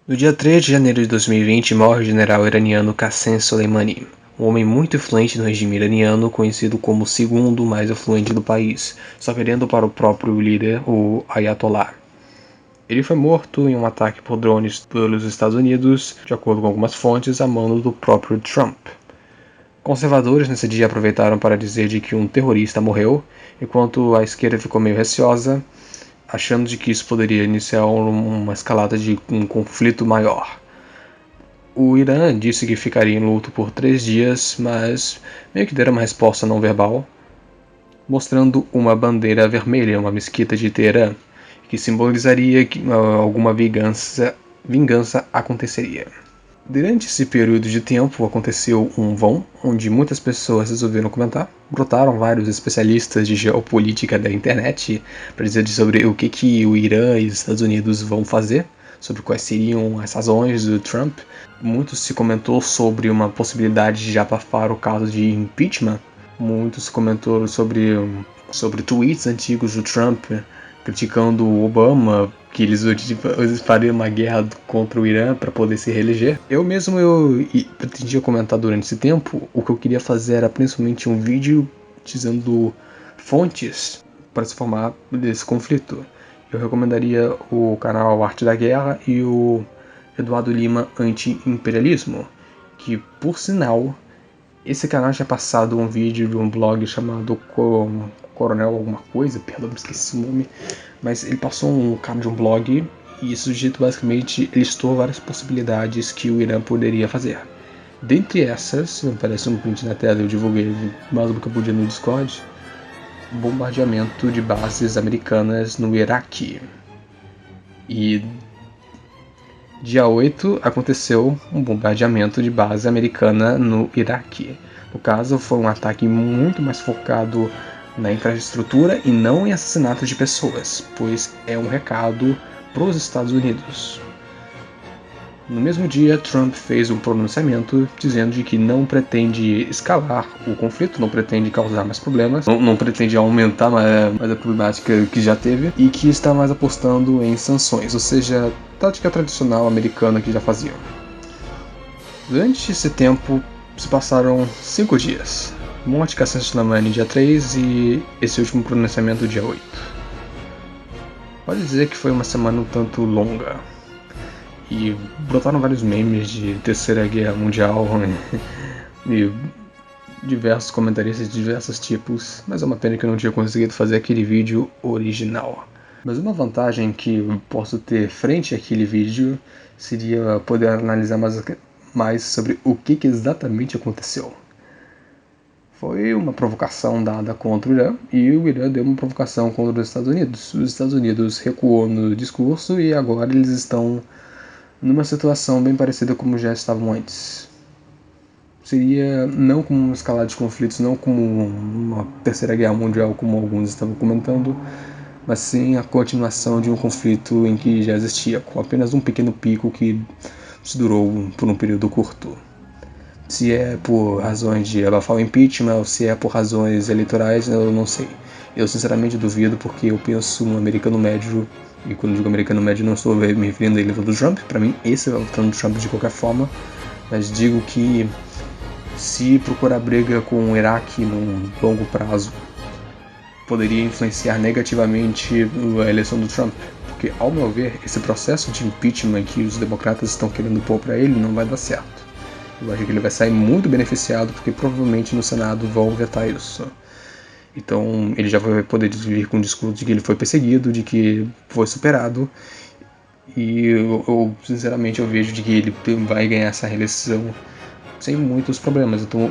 No dia 3 de janeiro de 2020, morre o general iraniano Qassem Soleimani, um homem muito influente no regime iraniano, conhecido como o segundo mais influente do país, só perdendo para o próprio líder, o Ayatollah. Ele foi morto em um ataque por drones pelos Estados Unidos, de acordo com algumas fontes, a mando do próprio Trump. Conservadores nesse dia aproveitaram para dizer de que um terrorista morreu, enquanto a esquerda ficou meio receosa, achando de que isso poderia iniciar uma escalada de um conflito maior. O Irã disse que ficaria em luto por 3 dias, mas meio que deram uma resposta não verbal, mostrando uma bandeira vermelha em uma mesquita de Teherã, que simbolizaria que alguma vingança aconteceria. Durante esse período de tempo aconteceu um vão, onde muitas pessoas resolveram comentar. Brotaram vários especialistas de geopolítica da internet para dizer sobre o que o Irã e os Estados Unidos vão fazer, sobre quais seriam as razões do Trump. Muito se comentou sobre uma possibilidade de abafar o caso de impeachment. Muito se comentou sobre tweets antigos do Trump criticando o Obama, que eles fariam uma guerra contra o Irã para poder se reeleger. Eu pretendia comentar durante esse tempo. O que eu queria fazer era principalmente um vídeo dizendo fontes para se formar desse conflito. Eu recomendaria o canal Arte da Guerra e o Eduardo Lima Anti-Imperialismo, que, por sinal, esse canal tinha passado um vídeo de um blog chamado Coronel alguma coisa, perdão, esqueci o nome, mas ele passou um cara de um blog e esse sujeito basicamente listou várias possibilidades que o Irã poderia fazer. Dentre essas, aparece um print na tela, eu divulguei mais do que eu podia no Discord, bombardeamento de bases americanas no Iraque. E dia 8 aconteceu um bombardeamento de base americana no Iraque. No caso, foi um ataque muito mais focado na infraestrutura e não em assassinatos de pessoas, pois é um recado para os Estados Unidos. No mesmo dia, Trump fez um pronunciamento dizendo de que não pretende escalar o conflito, não pretende causar mais problemas, não pretende aumentar mais a problemática que já teve e que está mais apostando em sanções, ou seja, tática tradicional americana que já faziam. Durante esse tempo, se passaram 5 dias. Morte de Qassem Soleimani dia 3 e esse último pronunciamento dia 8. Pode dizer que foi uma semana um tanto longa. E brotaram vários memes de Terceira Guerra Mundial e diversos comentaristas de diversos tipos, mas é uma pena que eu não tinha conseguido fazer aquele vídeo original. Mas uma vantagem que eu posso ter frente àquele vídeo seria poder analisar mais sobre o que exatamente aconteceu. Foi uma provocação dada contra o Irã e o Irã deu uma provocação contra os Estados Unidos. Os Estados Unidos recuou no discurso e agora eles estão numa situação bem parecida como já estavam antes. Seria não como uma escalada de conflitos, não como uma terceira guerra mundial como alguns estavam comentando, mas sim a continuação de um conflito em que já existia, com apenas um pequeno pico que durou por um período curto. Se é por razões de abafar o impeachment ou se é por razões eleitorais, eu não sei. Eu sinceramente duvido, porque eu penso no americano médio, e quando digo americano médio não estou me referindo a ele do Trump, para mim esse é o Trump de qualquer forma, mas digo que se procurar briga com o Iraque num longo prazo poderia influenciar negativamente a eleição do Trump, porque ao meu ver esse processo de impeachment que os democratas estão querendo pôr para ele não vai dar certo. Eu acho que ele vai sair muito beneficiado, porque provavelmente no Senado vão vetar isso. Então ele já vai poder vir com um discurso de que ele foi perseguido, de que foi superado. E eu sinceramente eu vejo de que ele vai ganhar essa reeleição sem muitos problemas. Então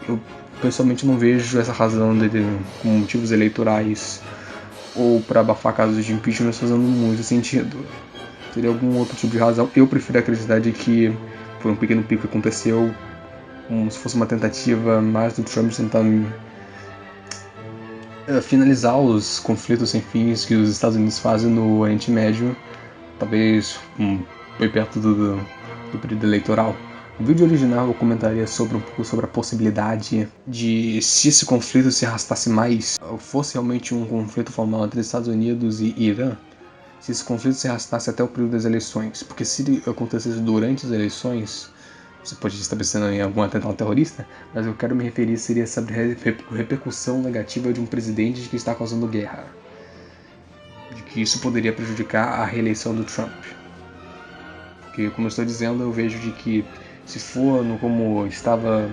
eu pessoalmente não vejo essa razão dele com motivos eleitorais ou para abafar casos de impeachment fazendo muito sentido. Teria algum outro tipo de razão. Eu prefiro acreditar de que foi um pequeno pico que aconteceu, como se fosse uma tentativa mais do Trump tentando finalizar os conflitos sem fins que os Estados Unidos fazem no Oriente Médio, talvez bem perto do período eleitoral. No vídeo original eu comentaria um pouco sobre a possibilidade de, se esse conflito se arrastasse mais, fosse realmente um conflito formal entre Estados Unidos e Irã, se esse conflito se arrastasse até o período das eleições. Porque se ele acontecesse durante as eleições, você pode estar pensando em algum atentado terrorista, mas eu quero me referir seria sobre a repercussão negativa de um presidente que está causando guerra. De que isso poderia prejudicar a reeleição do Trump. Porque, como eu estou dizendo, eu vejo de que se for como estava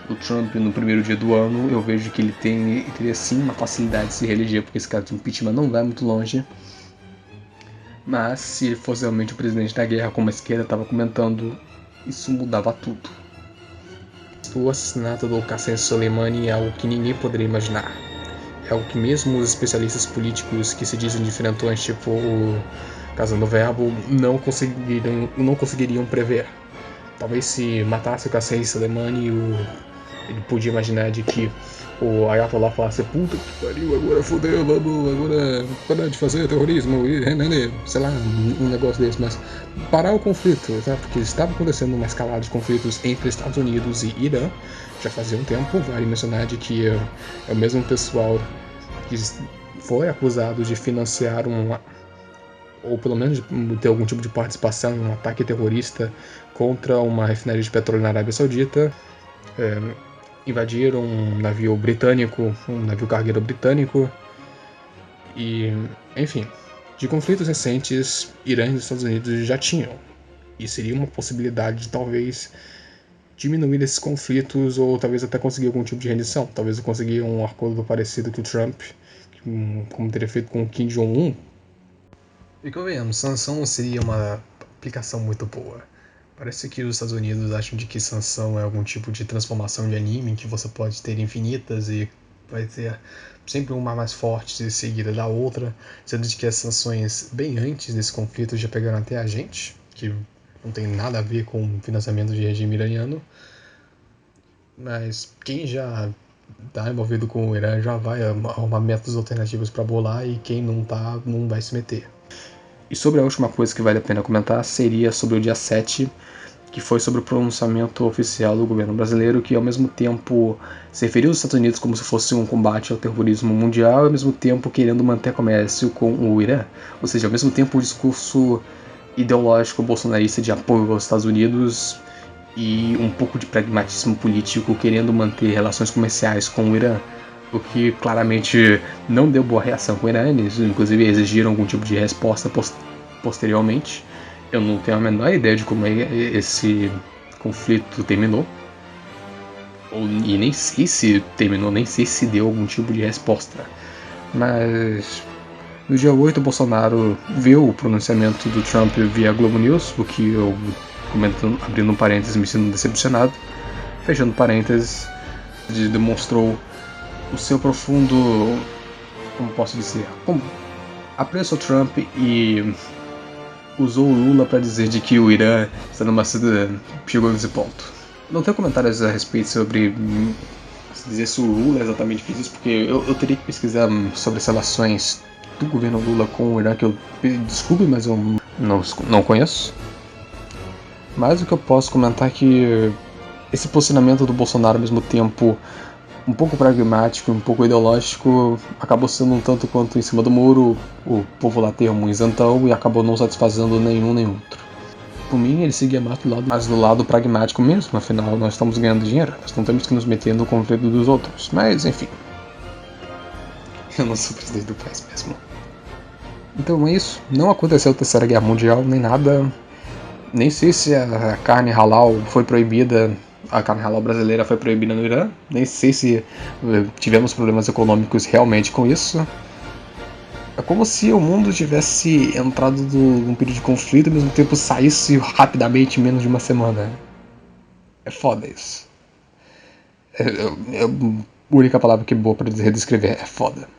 o Trump no primeiro dia do ano, eu vejo que ele teria sim uma facilidade de se reeleger, porque esse caso de impeachment não vai muito longe. Mas se ele fosse realmente o presidente da guerra, como a esquerda estava comentando, isso mudava tudo. O assassinato do Qasem Soleimani é algo que ninguém poderia imaginar. É algo que mesmo os especialistas políticos que se dizem diferentões, tipo o Casando Verbo, não conseguiriam prever. Talvez se matasse o Qasem Soleimani, ele podia imaginar de que o Ayatollah falasse: puta que pariu, agora fodeu, vamos agora parar de fazer terrorismo e sei lá, um negócio desse, mas parar o conflito, tá? Porque estava acontecendo uma escalada de conflitos entre Estados Unidos e Irã já fazia um tempo. Vale mencionar de que é o mesmo pessoal que foi acusado de financiar ou pelo menos de ter algum tipo de participação em um ataque terrorista contra uma refinaria de petróleo na Arábia Saudita. Invadiram um navio britânico, um navio cargueiro britânico. E, enfim, de conflitos recentes, Irã e Estados Unidos já tinham. E seria uma possibilidade de talvez diminuir esses conflitos ou talvez até conseguir algum tipo de rendição. Talvez conseguir um acordo parecido que o Trump, como teria feito com o Kim Jong-un. E convenhamos, sanção não seria uma aplicação muito boa. Parece que os Estados Unidos acham de que sanção é algum tipo de transformação de anime em que você pode ter infinitas e vai ter sempre uma mais forte seguida da outra, sendo que as sanções bem antes desse conflito já pegaram até a gente, que não tem nada a ver com o financiamento de regime iraniano. Mas quem já está envolvido com o Irã já vai arrumar métodos alternativos para bolar, e quem não tá, não vai se meter. E sobre a última coisa que vale a pena comentar seria sobre o dia 7, que foi sobre o pronunciamento oficial do governo brasileiro, que ao mesmo tempo se referiu aos Estados Unidos como se fosse um combate ao terrorismo mundial, e ao mesmo tempo querendo manter comércio com o Irã. Ou seja, ao mesmo tempo o discurso ideológico bolsonarista de apoio aos Estados Unidos e um pouco de pragmatismo político querendo manter relações comerciais com o Irã, o que claramente não deu boa reação com o Irã. Eles inclusive exigiram algum tipo de resposta posteriormente. Eu não tenho a menor ideia de como esse conflito terminou, e nem sei se terminou, nem sei se deu algum tipo de resposta. Mas no dia 8 o Bolsonaro viu o pronunciamento do Trump via Globo News, o que eu, abrindo um parênteses, me sinto decepcionado. Fechando parênteses, demonstrou o seu profundo, como posso dizer, apreço ao Trump, e usou o Lula para dizer de que o Irã está numa situação, chegou nesse ponto. Não tenho comentários a respeito sobre dizer se o Lula exatamente fez isso, porque eu teria que pesquisar sobre as relações do governo Lula com o Irã, que eu, desculpe, mas eu não conheço. Mas o que eu posso comentar é que esse posicionamento do Bolsonaro, ao mesmo tempo um pouco pragmático, um pouco ideológico, acabou sendo um tanto quanto em cima do muro. O povo lá tem um isentão e acabou não satisfazendo nenhum nem outro. Por mim, ele seguia mais do lado pragmático mesmo, afinal nós estamos ganhando dinheiro, nós não temos que nos meter no conflito dos outros. Mas enfim, eu não sou presidente do país mesmo. Então é isso, não aconteceu a Terceira Guerra Mundial nem nada. Nem sei se a carne halal foi proibida, a carne halal brasileira foi proibida no Irã. Nem sei se tivemos problemas econômicos realmente com isso. É como se o mundo tivesse entrado num período de conflito e ao mesmo tempo saísse rapidamente em menos de uma semana. É foda isso. É a única palavra que é boa pra descrever, é foda.